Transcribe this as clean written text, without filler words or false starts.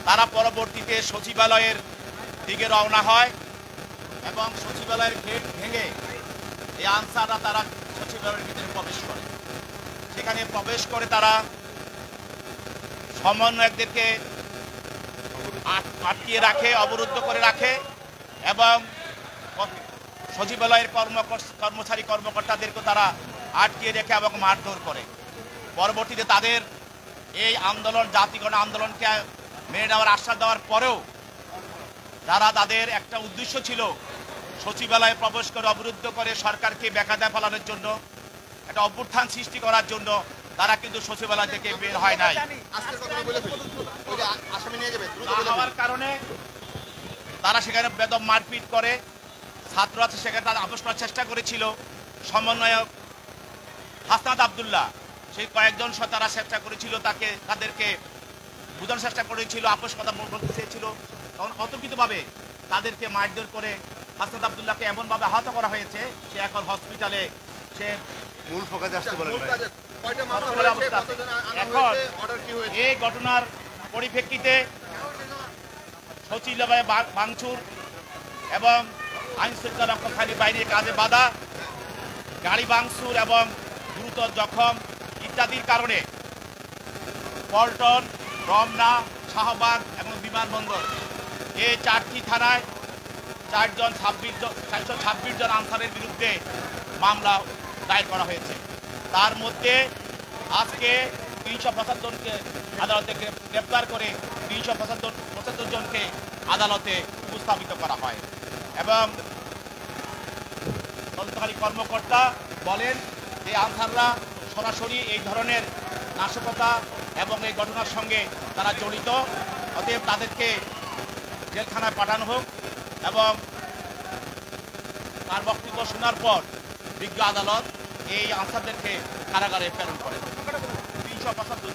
তারা পরবর্তীতে সচিবালয়ের দিকে রওনা হয় এবং সচিবালয়ের গেট ভেঙে এই আনসাররা তারা সচিবালয়ের ভিতরে প্রবেশ করে। সেখানে প্রবেশ করে তারা সমন্বয়কদেরকে আটকিয়ে রাখে, অবরুদ্ধ করে রাখে এবং সচিবালয়ের কর্মচারী কর্মকর্তাদেরকে তারা আটকিয়ে রেখে এবং মারধর করে। পরবর্তীতে তাদের এই আন্দোলন, জাতিগণ আন্দোলনকে মেনে নেওয়ার আশ্বাস দেওয়ার পরেও যারা তাদের একটা উদ্দেশ্য ছিল সচিবালয়ে প্রবেশ করে অবরুদ্ধ করে সরকারকে বেকায়দায় ফেলানোর জন্য, একটা অভ্যুত্থান সৃষ্টি করার জন্য, তারা কিন্তু সচিবালয় থেকে বের হয় নাই। হওয়ার কারণে তারা সেখানে বেদম মারপিট করে, ছাত্ররা সেখানে তারা আপোষ করার চেষ্টা করেছিল। সমন্বয়ক হাসনাত আবদুল্লাহ সেই কয়েকজন তারা চেষ্টা করেছিল, তাদেরকে বোঝানোর চেষ্টা করেছিল, আপোষ কথা বলতে চেয়েছিল। তখন অতর্কিতভাবে তাদেরকে মারধর করে হাসনাত আবদুল্লাহকে এমনভাবে আহত করা হয়েছে, সে এখন হসপিটালে, সে মূল ফোকাসে আসতে বলেন। এখন এই ঘটনার পরিপ্রেক্ষিতে সচিবালয়ে ভাঙচুর এবং আইন শৃঙ্খলা রক্ষাকারী বাহিনীর কাজে বাধা, গাড়ি ভাঙচুর এবং গুরুতর জখম ইত্যাদির কারণে পল্টন, রমনা, শাহবাগ এবং বিমানবন্দর এই 4টি থানায় 426 জন আনসারের বিরুদ্ধে মামলা দায়ের করা হয়েছে। তার মধ্যে আজকে 375 জনকে আদালতে গ্রেপ্তার করে 375 জনকে আদালতে উপস্থাপিত করা হয় এবং তদন্তকারী কর্মকর্তা বলেন যে আনসাররা সরাসরি এই ধরনের নাশকতা এবং এই ঘটনার সঙ্গে তারা জড়িত, অতএব তাদেরকে জেলখানায় পাঠানো হোক এবং তার বক্তব্য শোনার পর বিজ্ঞ আদালত এই আনসারদেরকে কারাগারে প্রেরণ করে। 375